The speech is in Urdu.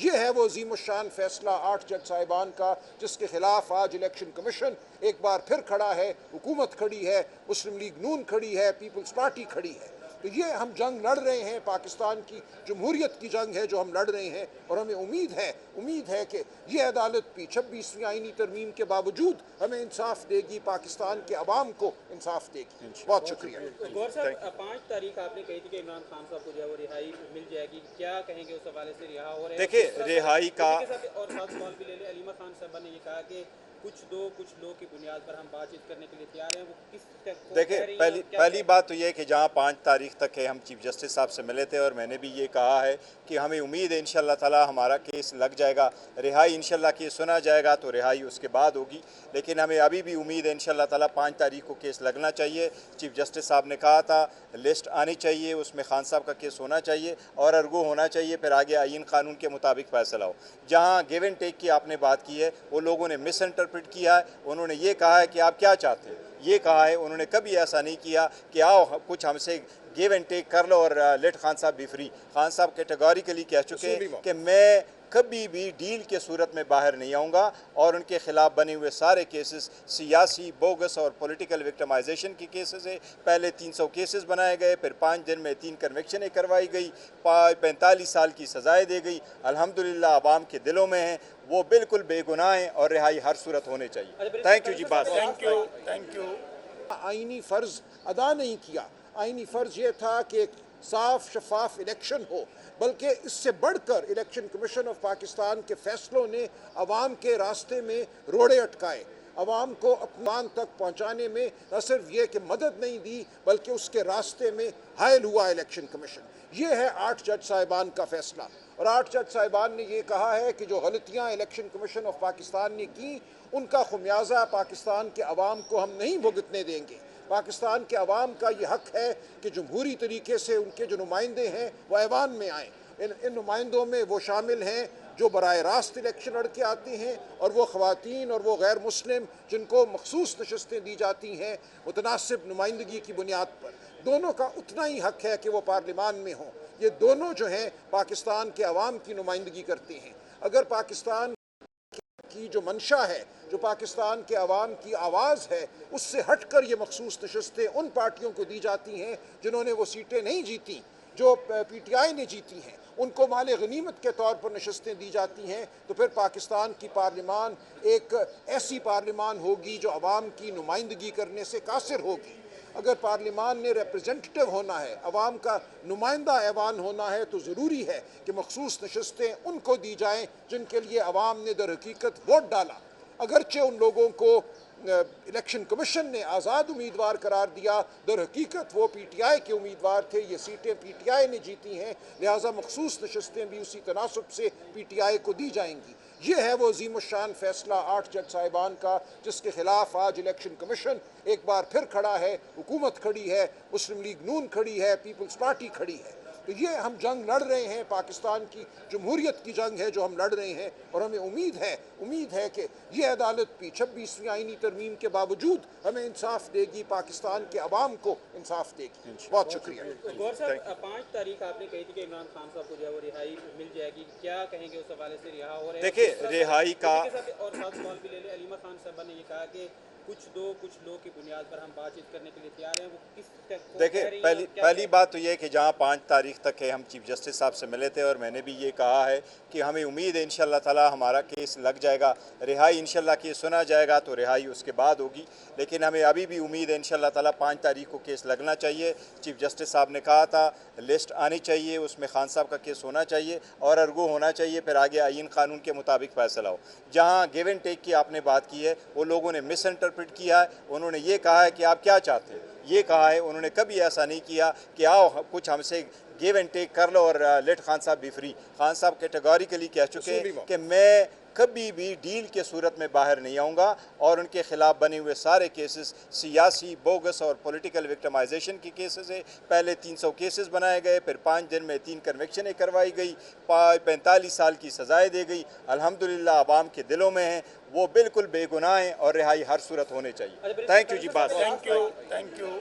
یہ ہے وہ عظیم الشان فیصلہ 8 جج صاحبان کا جس کے خلاف آج الیکشن کمیشن ایک بار پھر کھڑا ہے، حکومت کھڑی ہے، مسلم لیگ نون کھڑی ہے، پیپلز پارٹی کھڑی ہے۔ تو یہ ہم جنگ لڑ رہے ہیں، پاکستان کی جمہوریت کی جنگ ہے جو ہم لڑ رہے ہیں، اور ہمیں امید ہے کہ یہ عدالت بھی 26ویں آئینی ترمیم کے باوجود ہمیں انصاف دے گی، پاکستان کے عوام کو انصاف دے گی۔ بہت شکریہ۔ گور صاحب 5 تاریخ آپ نے کہی تھی کہ عمران خان صاحب کو جو ہے وہ رہائی مل جائے گی، کیا کہیں گے اس حوالے سے؟ رہا ہو رہے ہیں دیکھیے رہائی کا اور ساتھ سوال بھی لے لیں، علیمہ خان صاحبہ نے یہ کہا کہ کچھ لوگ کی بنیاد پر ہم بات چیت کرنے کے لیے تیار ہیں، وہ کس دیکھیں پہلی بات تو یہ ہے کہ جہاں 5 تاریخ تک ہے ہم چیف جسٹس صاحب سے ملے تھے، اور میں نے بھی یہ کہا ہے کہ ہمیں امید ہے انشاءاللہ تعالی ہمارا کیس لگ جائے گا، رہائی انشاءاللہ کیس سنا جائے گا تو رہائی اس کے بعد ہوگی، لیکن ہمیں ابھی بھی امید ہے انشاءاللہ تعالی 5 تاریخ کو کیس لگنا چاہیے۔ چیف جسٹس صاحب نے کہا تھا لسٹ آنی چاہیے، اس میں خان صاحب کا کیس ہونا چاہیے اور ارگو ہونا چاہیے، پھر آگے آئین قانون کے مطابق فیصلہ ہو۔ جہاں گیو اینڈ ٹیک کی آپ نے بات کی ہے، وہ لوگوں نے مس انٹرپریٹ کیا ہے، انہوں نے یہ کہا ہے کہ آپ کیا چاہتے ہیں، یہ کہا ہے، انہوں نے کبھی ایسا نہیں کیا کہ آؤ کچھ ہم سے گیو اینڈ ٹیک کر لو اور لیٹ خان صاحب بھی فری۔ خان صاحب کیٹیگوریکلی کہہ چکے ہیں کہ میں کبھی بھی ڈیل کے صورت میں باہر نہیں آؤں گا، اور ان کے خلاف بنے ہوئے سارے کیسز سیاسی بوگس اور پولیٹیکل وکٹمائزیشن کی کیسز ہیں۔ پہلے 300 کیسز بنائے گئے، پھر 5 دن میں 3 کنوکشنیں کروائی گئی، 45 سال کی سزائیں دی گئی، الحمدللہ عوام کے دلوں میں ہیں، وہ بالکل بے گناہ ہیں اور رہائی ہر صورت ہونے چاہیے۔ تھینک یو جی، بات تھینک یو۔ آئینی فرض ادا نہیں کیا۔ آئینی فرض یہ تھا کہ ایک صاف شفاف الیکشن ہو، بلکہ اس سے بڑھ کر الیکشن کمیشن آف پاکستان کے فیصلوں نے عوام کے راستے میں روڑے اٹکائے، عوام کو اپمان تک پہنچانے میں نہ صرف یہ کہ مدد نہیں دی بلکہ اس کے راستے میں حائل ہوا الیکشن کمیشن۔ یہ ہے 8 جج صاحبان کا فیصلہ، اور 8 جج صاحبان نے یہ کہا ہے کہ جو غلطیاں الیکشن کمیشن آف پاکستان نے کی ان کا خمیازہ پاکستان کے عوام کو ہم نہیں بھگتنے دیں گے۔ پاکستان کے عوام کا یہ حق ہے کہ جمہوری طریقے سے ان کے جو نمائندے ہیں وہ ایوان میں آئیں۔ ان نمائندوں میں وہ شامل ہیں جو براہ راست الیکشن لڑ کے آتے ہیں، اور وہ خواتین اور وہ غیر مسلم جن کو مخصوص نشستیں دی جاتی ہیں متناسب نمائندگی کی بنیاد پر۔ دونوں کا اتنا ہی حق ہے کہ وہ پارلیمان میں ہوں۔ یہ دونوں جو ہیں پاکستان کے عوام کی نمائندگی کرتے ہیں۔ اگر پاکستان کی جو منشا ہے، جو پاکستان کے عوام کی آواز ہے، اس سے ہٹ کر یہ مخصوص نشستیں ان پارٹیوں کو دی جاتی ہیں جنہوں نے وہ سیٹیں نہیں جیتی، جو پی ٹی آئی نے جیتی ہیں، ان کو مال غنیمت کے طور پر نشستیں دی جاتی ہیں، تو پھر پاکستان کی پارلیمان ایک ایسی پارلیمان ہوگی جو عوام کی نمائندگی کرنے سے قاصر ہوگی۔ اگر پارلیمان نے ریپرزنٹیٹیو ہونا ہے، عوام کا نمائندہ ایوان ہونا ہے، تو ضروری ہے کہ مخصوص نشستیں ان کو دی جائیں جن کے لیے عوام نے در حقیقت ووٹ ڈالا۔ اگرچہ ان لوگوں کو الیکشن کمیشن نے آزاد امیدوار قرار دیا، در حقیقت وہ پی ٹی آئی کے امیدوار تھے، یہ سیٹیں پی ٹی آئی نے جیتی ہیں، لہٰذا مخصوص نشستیں بھی اسی تناسب سے پی ٹی آئی کو دی جائیں گی۔ یہ ہے وہ عظیم الشان فیصلہ 8 جج صاحبان کا جس کے خلاف آج الیکشن کمیشن ایک بار پھر کھڑا ہے، حکومت کھڑی ہے، مسلم لیگ نون کھڑی ہے، پیپلز پارٹی کھڑی ہے۔ تو یہ ہم جنگ لڑ رہے ہیں، پاکستان کی جمہوریت کی جنگ ہے جو ہم لڑ رہے ہیں، اور ہمیں امید ہے کہ یہ عدالت بھی 26ویں آئینی ترمیم کے باوجود ہمیں انصاف دے گی، پاکستان کے عوام کو انصاف دے گی۔ بہت شکریہ۔ گور صاحب 5 تاریخ آپ نے کہی تھی کہ عمران خان صاحب کو جو ہے وہ رہائی مل جائے گی، کیا کہیں گے اس حوالے سے؟ رہا ہو رہے ہیں دیکھیے رہائی کا اور ساتھ سوال بھی لے لیں، علیمہ خان صاحبہ نے یہ کہا کہ کچھ لوگ کی بنیاد پر ہم بات چیت کرنے کے لیے تیار ہیں، وہ کس دیکھیں پہلی بات تو یہ کہ جہاں 5 تاریخ تک ہے ہم چیف جسٹس صاحب سے ملے تھے، اور میں نے بھی یہ کہا ہے کہ ہمیں امید ہے انشاءاللہ تعالی ہمارا کیس لگ جائے گا، رہائی انشاءاللہ کیس سنا جائے گا تو رہائی اس کے بعد ہوگی، لیکن ہمیں ابھی بھی امید ہے انشاءاللہ تعالی 5 تاریخ کو کیس لگنا چاہیے۔ چیف جسٹس صاحب نے کہا تھا لسٹ آنی چاہیے، اس میں خان صاحب کا کیس ہونا چاہیے اور ارگو ہونا چاہیے، پھر آگے آئین قانون کے مطابق فیصلہ ہو۔ جہاں گیو اینڈ ٹیک کی آپ نے بات کی ہے، وہ لوگوں نے مس انٹرپریٹ کیا ہے، انہوں نے یہ کہا ہے کہ آپ کیا چاہتے ہیں، یہ کہا ہے، انہوں نے کبھی ایسا نہیں کیا کہ آؤ کچھ ہم سے گیو اینڈ ٹیک کر لو اور لیٹ خان صاحب بھی فری۔ خان صاحب کیٹیگوریکلی کہہ چکے ہیں کہ میں کبھی بھی ڈیل کے صورت میں باہر نہیں آؤں گا، اور ان کے خلاف بنے ہوئے سارے کیسز سیاسی بوگس اور پولیٹیکل وکٹمائزیشن کی کیسز ہیں۔ پہلے 300 کیسز بنائے گئے، پھر 5 دن میں 3 کنوکشنیں کروائی گئی، 45 سال کی سزائیں دی گئی، الحمدللہ عوام کے دلوں میں ہیں، وہ بالکل بے گناہ ہیں اور رہائی ہر صورت ہونے چاہیے۔ تھینک یو جی، بات تھینک یو۔